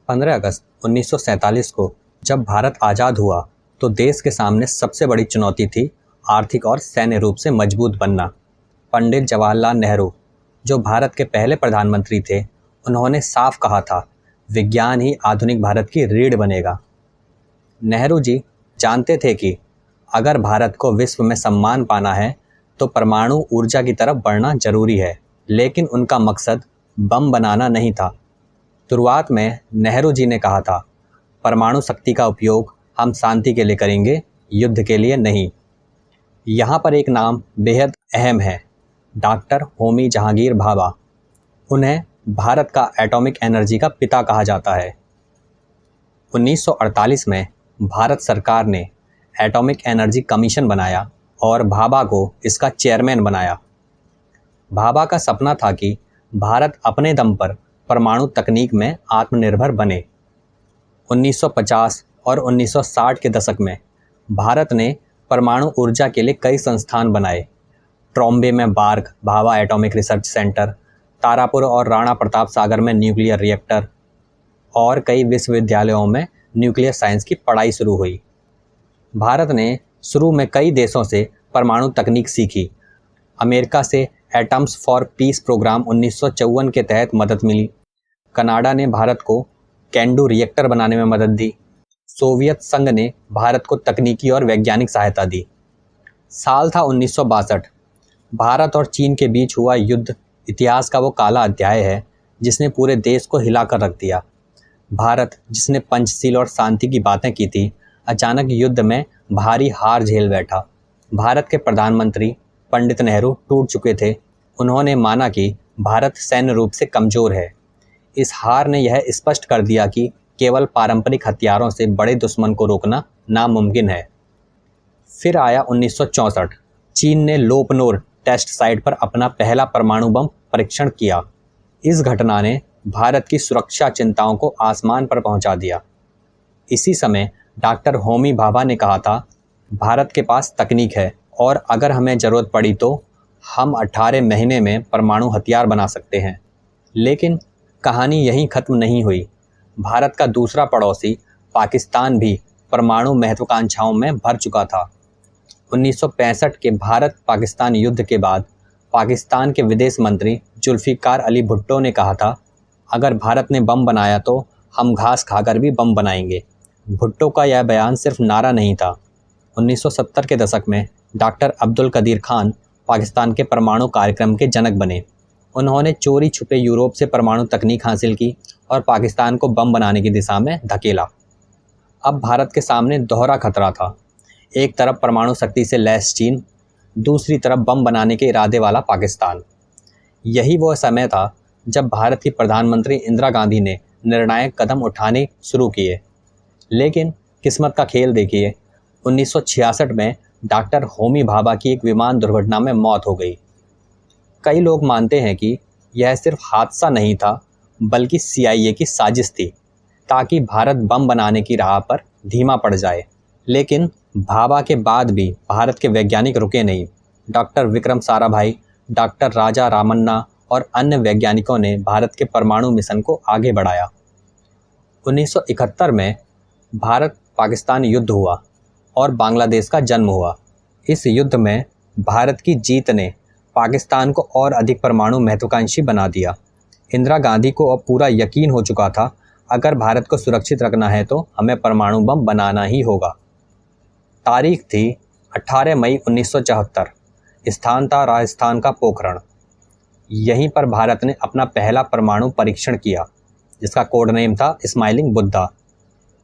15 अगस्त 1947 को जब भारत आज़ाद हुआ तो देश के सामने सबसे बड़ी चुनौती थी आर्थिक और सैन्य रूप से मजबूत बनना। पंडित जवाहरलाल नेहरू, जो भारत के पहले प्रधानमंत्री थे, उन्होंने साफ कहा था, विज्ञान ही आधुनिक भारत की रीढ़ बनेगा। नेहरू जी जानते थे कि अगर भारत को विश्व में सम्मान पाना है तो परमाणु ऊर्जा की तरफ बढ़ना जरूरी है, लेकिन उनका मकसद बम बनाना नहीं था। शुरुआत में नेहरू जी ने कहा था, परमाणु शक्ति का उपयोग हम शांति के लिए करेंगे, युद्ध के लिए नहीं। यहाँ पर एक नाम बेहद अहम है, डॉक्टर होमी जहांगीर भाभा। उन्हें भारत का एटॉमिक एनर्जी का पिता कहा जाता है। 1948 में भारत सरकार ने एटॉमिक एनर्जी कमीशन बनाया और भाभा को इसका चेयरमैन बनाया। भाभा का सपना था कि भारत अपने दम पर परमाणु तकनीक में आत्मनिर्भर बने। 1950 और 1960 के दशक में भारत ने परमाणु ऊर्जा के लिए कई संस्थान बनाए। ट्रॉम्बे में BARC Bhabha atomic research centre, Tarapur और राणा प्रताप सागर में न्यूक्लियर रिएक्टर और कई विश्वविद्यालयों में न्यूक्लियर साइंस की पढ़ाई शुरू हुई। भारत ने शुरू में कई देशों से परमाणु तकनीक सीखी। अमेरिका से एटम्स फॉर पीस प्रोग्राम 1954 के तहत मदद मिली। कनाडा ने भारत को कैंडू रिएक्टर बनाने में मदद दी। सोवियत संघ ने भारत को तकनीकी और वैज्ञानिक सहायता दी। साल था 1962। भारत और चीन के बीच हुआ युद्ध इतिहास का वो काला अध्याय है जिसने पूरे देश को हिलाकर रख दिया। भारत, जिसने पंचशील और शांति की बातें की थी, अचानक युद्ध में भारी हार झेल बैठा। भारत के प्रधानमंत्री पंडित नेहरू टूट चुके थे। उन्होंने माना कि भारत सैन्य रूप से कमज़ोर है। इस हार ने यह स्पष्ट कर दिया कि केवल पारंपरिक हथियारों से बड़े दुश्मन को रोकना नामुमकिन है। फिर आया 1964। चीन ने लोपनोर टेस्ट साइट पर अपना पहला परमाणु बम परीक्षण किया। इस घटना ने भारत की सुरक्षा चिंताओं को आसमान पर पहुंचा दिया। इसी समय डॉक्टर होमी भाभा ने कहा था, भारत के पास तकनीक है और अगर हमें ज़रूरत पड़ी तो हम 18 महीने में परमाणु हथियार बना सकते हैं। लेकिन कहानी यहीं ख़त्म नहीं हुई। भारत का दूसरा पड़ोसी पाकिस्तान भी परमाणु महत्वाकांक्षाओं में भर चुका था। 1965 के भारत पाकिस्तान युद्ध के बाद पाकिस्तान के विदेश मंत्री जुल्फ़िकार अली भुट्टो ने कहा था, अगर भारत ने बम बनाया तो हम घास खाकर भी बम बनाएंगे। भुट्टो का यह बयान सिर्फ नारा नहीं था। 1970 के दशक में डॉक्टर अब्दुल कदीर खान पाकिस्तान के परमाणु कार्यक्रम के जनक बने। उन्होंने चोरी छुपे यूरोप से परमाणु तकनीक हासिल की और पाकिस्तान को बम बनाने की दिशा में धकेला। अब भारत के सामने दोहरा खतरा था। एक तरफ परमाणु शक्ति से लैस चीन, दूसरी तरफ बम बनाने के इरादे वाला पाकिस्तान। यही वो समय था जब भारत की प्रधानमंत्री इंदिरा गांधी ने निर्णायक कदम उठाने शुरू किए। लेकिन किस्मत का खेल देखिए, 1966 में डॉक्टर होमी भाभा की एक विमान दुर्घटना में मौत हो गई। कई लोग मानते हैं कि यह सिर्फ हादसा नहीं था, बल्कि CIA की साजिश थी ताकि भारत बम बनाने की राह पर धीमा पड़ जाए। लेकिन भाभा के बाद भी भारत के वैज्ञानिक रुके नहीं। डॉक्टर विक्रम साराभाई, डॉक्टर राजा रामन्ना और अन्य वैज्ञानिकों ने भारत के परमाणु मिशन को आगे बढ़ाया। 1971 में भारत पाकिस्तान युद्ध हुआ और बांग्लादेश का जन्म हुआ। इस युद्ध में भारत की जीत ने पाकिस्तान को और अधिक परमाणु महत्वाकांक्षी बना दिया। इंदिरा गांधी को अब पूरा यकीन हो चुका था, अगर भारत को सुरक्षित रखना है तो हमें परमाणु बम बनाना ही होगा। तारीख थी 18 मई 1974। स्थान था राजस्थान का पोखरण। यहीं पर भारत ने अपना पहला परमाणु परीक्षण किया, जिसका कोड नेम था स्माइलिंग बुद्धा।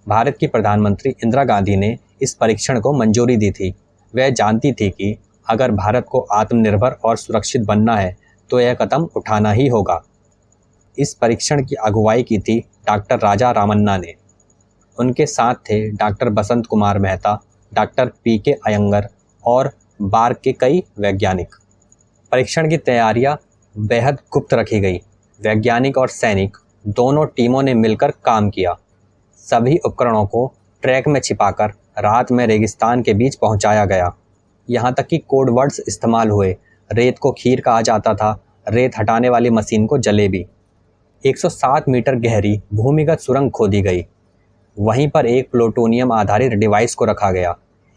भारत की प्रधानमंत्री इंदिरा गांधी ने इस परीक्षण को मंजूरी दी थी। वह जानती थी कि अगर भारत को आत्मनिर्भर और सुरक्षित बनना है तो यह कदम उठाना ही होगा। इस परीक्षण की अगुवाई की थी डॉक्टर राजा रामन्ना ने। उनके साथ थे doctor Basant Kumar Mehta, doctor PK Iyengar और बार्क के कई वैज्ञानिक। परीक्षण की तैयारियां बेहद गुप्त रखी गई। वैज्ञानिक और सैनिक दोनों टीमों ने मिलकर काम किया। सभी उपकरणों को ट्रैक में छिपाकर रात में रेगिस्तान के बीच पहुंचाया गया। यहाँ तक कि कोड वर्ड्स इस्तेमाल हुए। रेत को खीर कहा जाता था, रेत हटाने वाली मशीन को जलेबी। 107 मीटर गहरी भूमिगत सुरंग खोदी गई। वहीं पर एक प्लूटोनियम आधारित डिवाइस को रखा गया।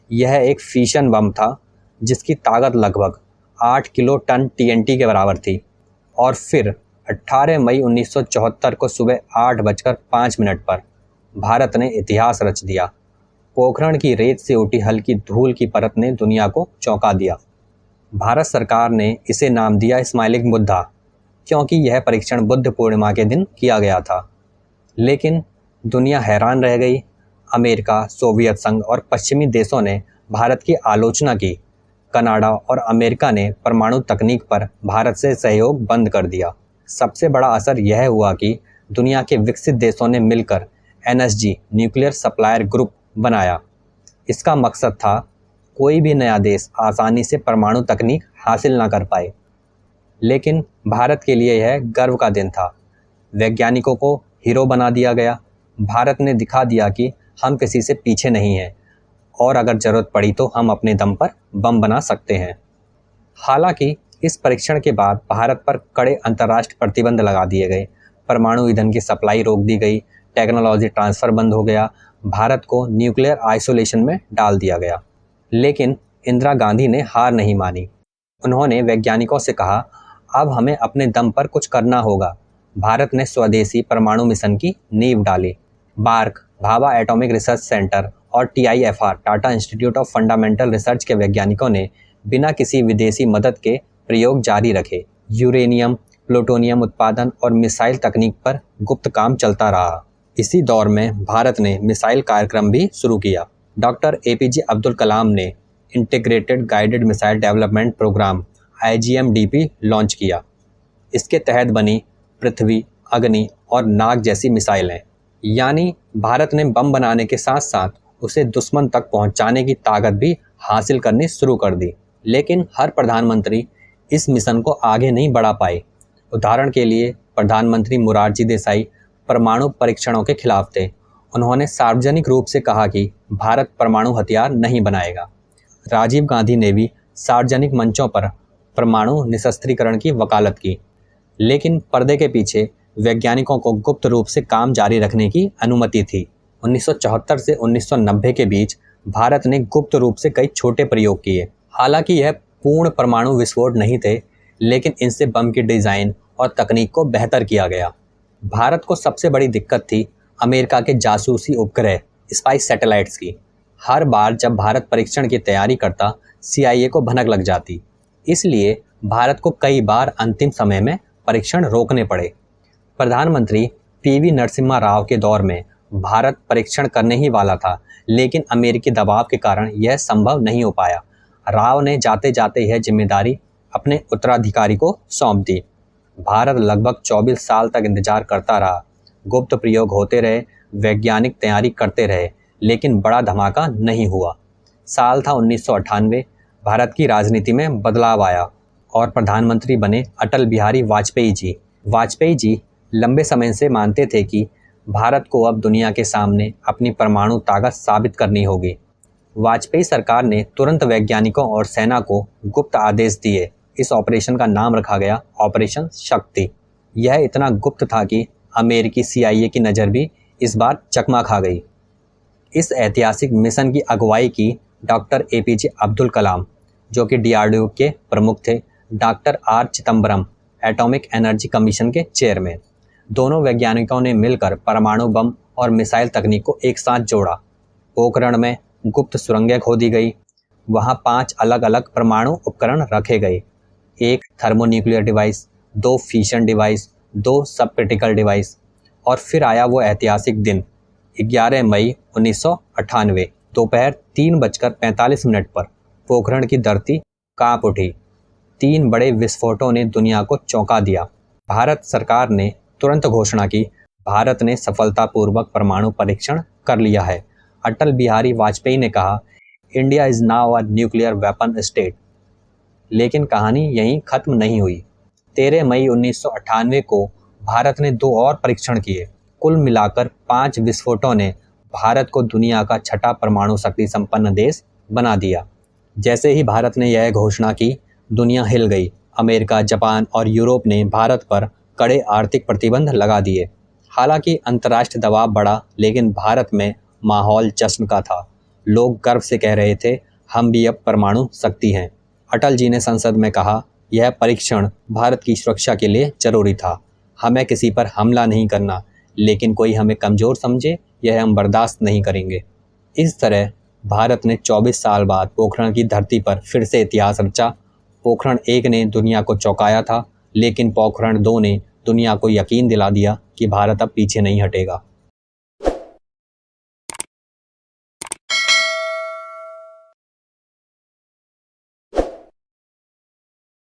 यह एक फिशन बम था जिसकी ताकत लगभग 8 किलो टन टीएनटी के बराबर थी। और फिर 18 मई 1974 को सुबह 8:05 पर भारत ने इतिहास रच दिया। पोखरण की रेत से उठी हल्की धूल की परत ने दुनिया को चौंका दिया। भारत सरकार ने इसे नाम दिया स्माइलिंग बुद्धा, क्योंकि यह परीक्षण बुद्ध पूर्णिमा के दिन किया गया था। लेकिन दुनिया हैरान रह गई। अमेरिका, सोवियत संघ और पश्चिमी देशों ने भारत की आलोचना की। कनाडा और अमेरिका ने परमाणु तकनीक पर भारत से सहयोग बंद कर दिया। सबसे बड़ा असर यह हुआ कि दुनिया के विकसित देशों ने मिलकर एनएसजी न्यूक्लियर सप्लायर ग्रुप बनाया। इसका मकसद था कोई भी नया देश आसानी से परमाणु तकनीक हासिल ना कर पाए। लेकिन भारत के लिए यह गर्व का दिन था। वैज्ञानिकों को हीरो बना दिया गया। भारत ने दिखा दिया कि हम किसी से पीछे नहीं हैं और अगर ज़रूरत पड़ी तो हम अपने दम पर बम बना सकते हैं। हालांकि इस परीक्षण के बाद भारत पर कड़े अंतर्राष्ट्रीय प्रतिबंध लगा दिए गए। परमाणु ईंधन की सप्लाई रोक दी गई, टेक्नोलॉजी ट्रांसफ़र बंद हो गया, भारत को न्यूक्लियर आइसोलेशन में डाल दिया गया। लेकिन इंदिरा गांधी ने हार नहीं मानी। उन्होंने वैज्ञानिकों से कहा, अब हमें अपने दम पर कुछ करना होगा। भारत ने स्वदेशी परमाणु मिशन की नींव डाली। BARC, Bhabha atomic research centre और TIFR, Tata institute of fundamental research के वैज्ञानिकों ने बिना किसी विदेशी मदद के प्रयोग जारी रखे। यूरेनियम, प्लूटोनियम उत्पादन और मिसाइल तकनीक पर गुप्त काम चलता रहा। इसी दौर में भारत ने मिसाइल कार्यक्रम भी शुरू किया। डॉक्टर APJ अब्दुल कलाम ने integrated guided missile development programme IGMDP launch किया। इसके तहत बनी पृथ्वी, अग्नि और नाग जैसी मिसाइलें। यानी भारत ने बम बनाने के साथ साथ उसे दुश्मन तक पहुंचाने की ताकत भी हासिल करनी शुरू कर दी। लेकिन हर प्रधानमंत्री इस मिशन को आगे नहीं बढ़ा पाए। उदाहरण के लिए प्रधानमंत्री मोरारजी देसाई परमाणु परीक्षणों के खिलाफ थे। उन्होंने सार्वजनिक रूप से कहा कि भारत परमाणु हथियार नहीं बनाएगा। राजीव गांधी ने भी सार्वजनिक मंचों पर परमाणु निशस्त्रीकरण की वकालत की। लेकिन पर्दे के पीछे वैज्ञानिकों को गुप्त रूप से काम जारी रखने की अनुमति थी। 1974 से 1990 के बीच भारत ने गुप्त रूप से कई छोटे प्रयोग किए। हालांकि यह पूर्ण परमाणु विस्फोट नहीं थे, लेकिन इनसे बम की डिज़ाइन और तकनीक को बेहतर किया गया। भारत को सबसे बड़ी दिक्कत थी अमेरिका के जासूसी उपग्रह स्पाइस सैटेलाइट्स की। हर बार जब भारत परीक्षण की तैयारी करता, CIA को भनक लग जाती। इसलिए भारत को कई बार अंतिम समय में परीक्षण रोकने पड़े। प्रधानमंत्री PV नरसिम्हा राव के दौर में भारत परीक्षण करने ही वाला था, लेकिन अमेरिकी दबाव के कारण यह संभव नहीं हो पाया। राव ने जाते जाते यह जिम्मेदारी अपने उत्तराधिकारी को सौंप दी। भारत लगभग 24 साल तक इंतजार करता रहा। गुप्त प्रयोग होते रहे, वैज्ञानिक तैयारी करते रहे, लेकिन बड़ा धमाका नहीं हुआ। साल था 1998। भारत की राजनीति में बदलाव आया और प्रधानमंत्री बने अटल बिहारी वाजपेयी जी। वाजपेयी जी लंबे समय से मानते थे कि भारत को अब दुनिया के सामने अपनी परमाणु ताकत साबित करनी होगी। वाजपेयी सरकार ने तुरंत वैज्ञानिकों और सेना को गुप्त आदेश दिए। इस ऑपरेशन का नाम रखा गया ऑपरेशन शक्ति। यह इतना गुप्त था कि अमेरिकी CIA की नज़र भी इस बार चकमा खा गई। इस ऐतिहासिक मिशन की अगुवाई की डॉक्टर APJ अब्दुल कलाम, जो कि DRDO के प्रमुख थे, doctor R Chidambaram, atomic energy commission के चेयरमैन। दोनों वैज्ञानिकों ने मिलकर परमाणु बम और मिसाइल तकनीक को एक साथ जोड़ा। पोखरण में गुप्त सुरंगें खोदी गई। वहाँ 5 अलग अलग परमाणु उपकरण रखे गए। एक थर्मोन्यूक्लियर डिवाइस, 2 फिशन डिवाइस, 2 सब क्रिटिकल डिवाइस। और फिर आया वो ऐतिहासिक दिन, 11 मई 1998 दोपहर 3:45 पर पोखरण की धरती कांप उठी। 3 बड़े विस्फोटों ने दुनिया को चौंका दिया। भारत सरकार ने तुरंत घोषणा की, भारत ने सफलतापूर्वक परमाणु परीक्षण कर लिया है। अटल बिहारी वाजपेयी ने कहा, India is now a nuclear weapon state. लेकिन कहानी यहीं ख़त्म नहीं हुई। 13 मई 1998 को भारत ने 2 और परीक्षण किए। कुल मिलाकर 5 विस्फोटों ने भारत को दुनिया का 6ठा परमाणु शक्ति संपन्न देश बना दिया। जैसे ही भारत ने यह घोषणा की, दुनिया हिल गई। अमेरिका, जापान और यूरोप ने भारत पर कड़े आर्थिक प्रतिबंध लगा दिए। हालांकि अंतर्राष्ट्रीय दबाव बढ़ा, लेकिन भारत में माहौल जश्न का था। लोग गर्व से कह रहे थे, हम भी अब परमाणु शक्ति हैं। अटल जी ने संसद में कहा, यह परीक्षण भारत की सुरक्षा के लिए जरूरी था। हमें किसी पर हमला नहीं करना, लेकिन कोई हमें कमज़ोर समझे, यह हम बर्दाश्त नहीं करेंगे। इस तरह भारत ने 24 साल बाद पोखरण की धरती पर फिर से इतिहास रचा। पोखरण 1 ने दुनिया को चौंकाया था, लेकिन पोखरण 2 ने दुनिया को यकीन दिला दिया कि भारत अब पीछे नहीं हटेगा।